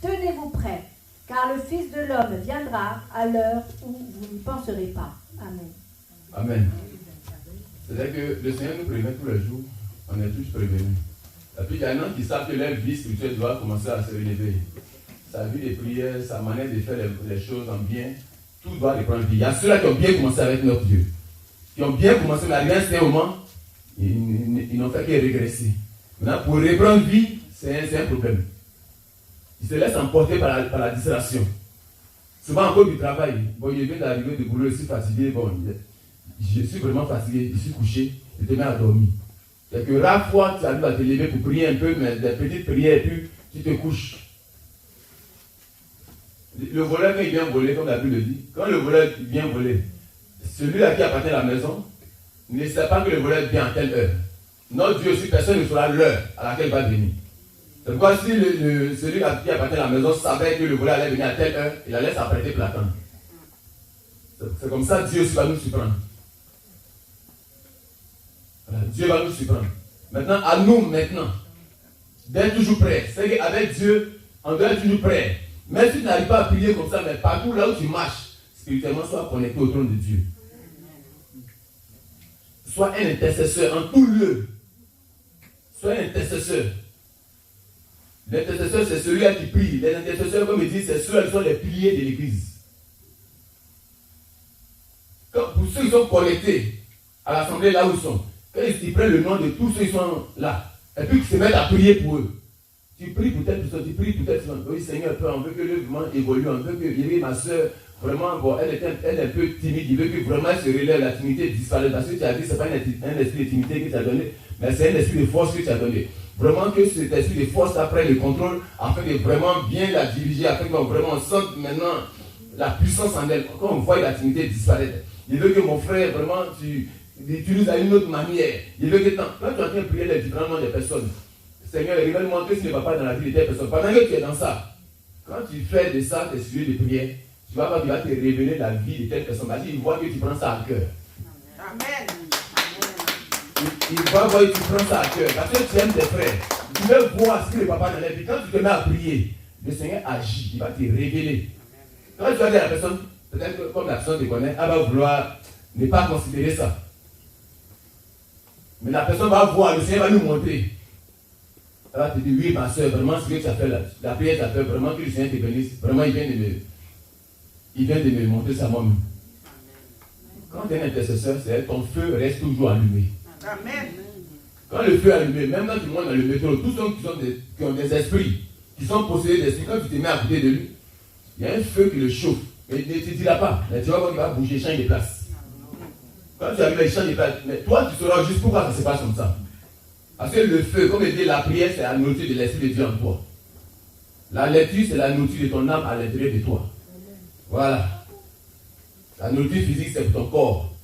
tenez-vous prêts, car le Fils de l'homme viendra à l'heure où vous n'y penserez pas. Amen. Amen. C'est-à-dire que le Seigneur nous prévient tous les jours, on est tous prévenus. Et puis il y en a qui savent que leur vie spirituelle doit commencer à se relever. Sa vie de prière, sa manière de faire les choses en bien, tout doit reprendre vie. Il y a ceux-là qui ont bien commencé avec notre Dieu, qui ont bien commencé, mais à un moment, ils n'ont fait que régresser. Maintenant, pour reprendre vie, c'est un problème. Ils se laissent emporter par la distraction. Souvent encore du travail. Bon, il vient d'arriver de boulot, je suis fatigué. Bon, je suis vraiment fatigué, je suis couché, je te mets à dormir. Quelques rares fois, tu arrives à te lever pour prier un peu, mais des petites prières, et puis tu te couches. Le voleur, quand il vient voler, comme la Bible le dit, quand le voleur vient voler, celui-là qui appartient à la maison ne sait pas que le voleur vient à telle heure. Notre Dieu aussi, personne ne saura l'heure à laquelle il va venir. C'est pourquoi si celui qui appartient à la maison savait que le voleur allait venir à telle heure, il allait s'apprêter pour l'attendre. C'est comme ça que Dieu aussi va nous surprendre. Voilà, Dieu va nous surprendre. Maintenant, à nous maintenant, d'être toujours prêts. C'est qu'avec Dieu, on doit être toujours prêts. Même si tu n'arrives pas à prier comme ça, mais partout là où tu marches, spirituellement, sois connecté au trône de Dieu. Sois un intercesseur en tout lieu. Sois un intercesseur. L'intercesseur, c'est celui-là qui prie. Les intercesseurs, comme il dit, c'est ceux qui sont les piliers de l'église. Pour ceux qui sont connectés à l'assemblée là où ils sont, quand ils prennent le nom de tous ceux qui sont là, et puis qu'ils se mettent à prier pour eux. Tu pries pour telle personne, tu pries pour telle personne. Oui, Seigneur, on veut que le mouvement évolue, on veut que ma soeur, vraiment, bon, elle est un peu timide, il veut que vraiment elle se relève, la timidité disparaisse. Parce que tu as dit, ce n'est pas un esprit de timidité que tu as donné, mais c'est un esprit de force que tu as donné. Vraiment que cet esprit de force prenne le contrôle afin de vraiment bien la diriger, afin qu'on vraiment sente maintenant la puissance en elle, quand on voit la timidité disparaître. Il veut que mon frère, vraiment, tu l'utilises à une autre manière. Il veut que quand tu es en train de prier les différents noms des personnes, Seigneur, révèle-moi que ce ne va pas dans la vie de telle personne. Pendant que tu es dans ça, quand tu fais de ça tes sujets de prière, tu vas voir qu'il va te révéler la vie de telle personne. Parce qu'il voit que tu prends ça à cœur. Amen. Il va voir que tu prends ça à cœur. Parce que tu aimes tes frères. Tu veux voir ce que le papa dans la vie. Quand tu te mets à prier, le Seigneur agit. Il va te révéler. Quand tu vas dire à la personne, peut-être que comme la personne te connaît, elle va vouloir ne pas considérer ça. Mais la personne va voir, le Seigneur va nous montrer. Elle va te dire, oui, ma soeur, vraiment, ce que tu as fait là, la prière que tu as fait, vraiment, que le Seigneur te bénisse. Vraiment, il vient de me montrer ça moi-même. Quand tu es un intercesseur, c'est ton feu reste toujours allumé. Amen. Quand le feu est allumé, même quand tu montes dans le métro, tous ceux qui ont des esprits, qui sont possédés d'esprits, quand tu te mets à côté de lui, il y a un feu qui le chauffe. Mais il ne te dira pas. Mais tu vas voir qu'il va bouger, changer de place. Quand tu arrives, il change de place. Mais toi, tu sauras juste pourquoi ça se passe comme ça. Parce que le feu, comme il dit, la prière, c'est la nourriture de l'Esprit de Dieu en toi. La lecture, c'est la nourriture de ton âme à l'intérieur de toi. Voilà. La nourriture physique, c'est pour ton corps.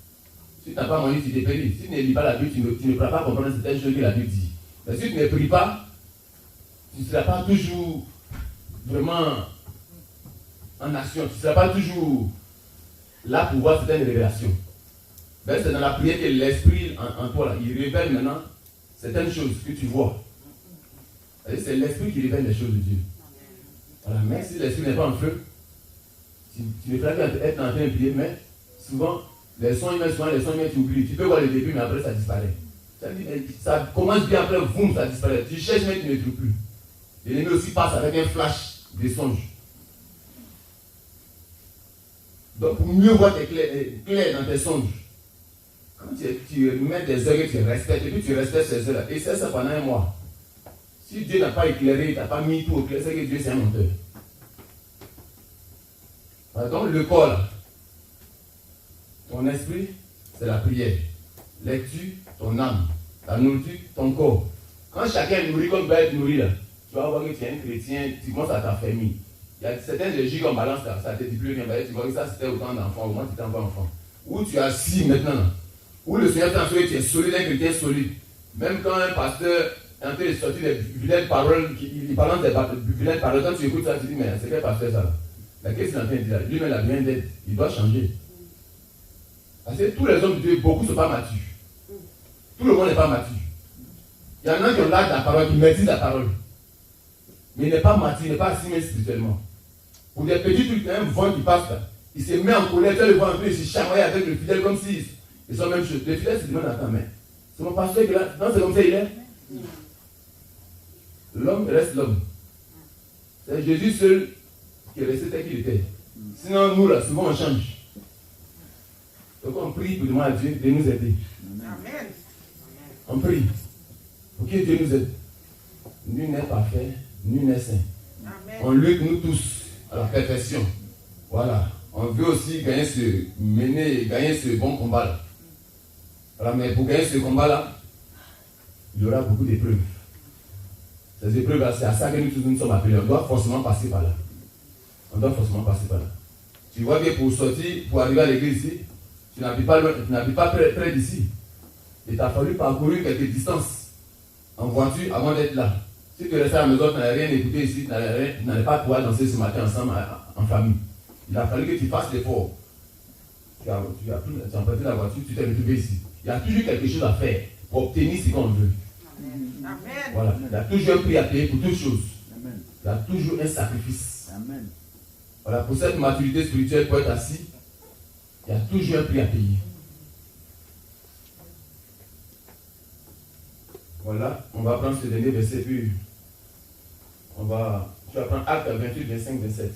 Si tu n'as pas mangé, tu te péris. Si tu ne lis pas la Bible, tu ne pourras pas comprendre certaines choses que la Bible dit. Mais si tu ne pries pas, tu ne seras pas toujours vraiment en action. Tu ne seras pas toujours là pour voir certaines révélations. Ben, c'est dans la prière que l'Esprit en toi, là, il révèle maintenant certaines choses que tu vois. C'est l'Esprit qui révèle les choses de Dieu. Voilà. Mais si l'Esprit n'est pas en feu, tu ne feras qu'être en train de prier, mais souvent, les sons humains, tu oublies. Tu peux voir le début, mais après, ça disparaît. Ça commence bien, après, boum, ça disparaît. Tu cherches, mais tu ne trouves plus. L'ennemi aussi passe avec un flash des songes. Donc, pour mieux voir tes clairs dans tes songes, quand tu mets des heures que tu respectes, et puis tu respectes ces heures-là, et c'est ça pendant un mois. Si Dieu n'a pas éclairé, il n'a pas mis tout au clair, c'est que Dieu c'est un menteur. Donc le corps là, ton esprit, c'est la prière. Lecture, ton âme. La nourriture, ton corps. Quand chacun est nourri comme doit être nourri là, tu vas voir que tu es un chrétien, tu commences à t'affermir. Il y a certaines énergies qu'on balance là, ça te dit plus rien, tu vois que ça c'était autant d'enfants, au moins tu étais encore enfant. Où tu es assis maintenant là, où le Seigneur t'a assuré que tu es solide, un chrétien solide. Même quand un pasteur est en train de sortir des vilaines paroles, il balance des vilaines paroles, quand tu écoutes ça, tu dis, mais c'est quel pasteur ça là? Mais qu'est-ce qu'il est en train de dire? Lui-même a besoin d'aide, il doit changer. Parce que tous les hommes de Dieu, beaucoup ne sont pas matures. Tout le monde n'est pas mature. Il y en a qui ont l'âge de la parole, qui maîtrisent la parole. mais il n'est pas mature, il n'est pas assimilé spirituellement. Pour des petits trucs, un vent qui passe là, il se met en colère, tu vas le voir un peu, il se chamaille avec le fidèle comme si ils sont même chose. Le fidèle se demande à ta main. C'est mon pasteur qui est là. Non, c'est comme ça il est. L'homme reste l'homme. C'est Jésus seul qui est resté tel qu'il était. Sinon, nous là, souvent on change. Donc on prie pour demander à Dieu de nous aider. Amen. On prie pour que Dieu nous aide. Nul n'est parfait, nul n'est saint. Amen. On lutte nous tous à la perfection. Voilà. On veut aussi gagner ce bon combat là. Voilà, mais pour gagner ce combat là, il y aura beaucoup d'épreuves. Ces épreuves là, c'est à ça que nous tous nous sommes appelés. On doit forcément passer par là. On doit forcément passer par là. Tu vois que pour sortir, pour arriver à l'église ici, tu n'habites pas près d'ici. Il t'a fallu parcourir quelques distances en voiture avant d'être là. Si tu restais à la maison, tu n'avais rien écouté ici, tu n'allais pas pouvoir danser ce matin ensemble en famille. Il a fallu que tu fasses l'effort. Tu as emprunté la voiture, tu t'es retrouvé ici. Il y a toujours quelque chose à faire pour obtenir ce qu'on veut. Amen. Voilà. Il y a toujours un prix à payer pour toutes choses. Amen. Il y a toujours un sacrifice. Amen. Voilà, pour cette maturité spirituelle, pour être assis, il y a toujours un prix à payer. Voilà, on va prendre ce dernier verset, puis tu vas prendre Acte 28, 25, 27.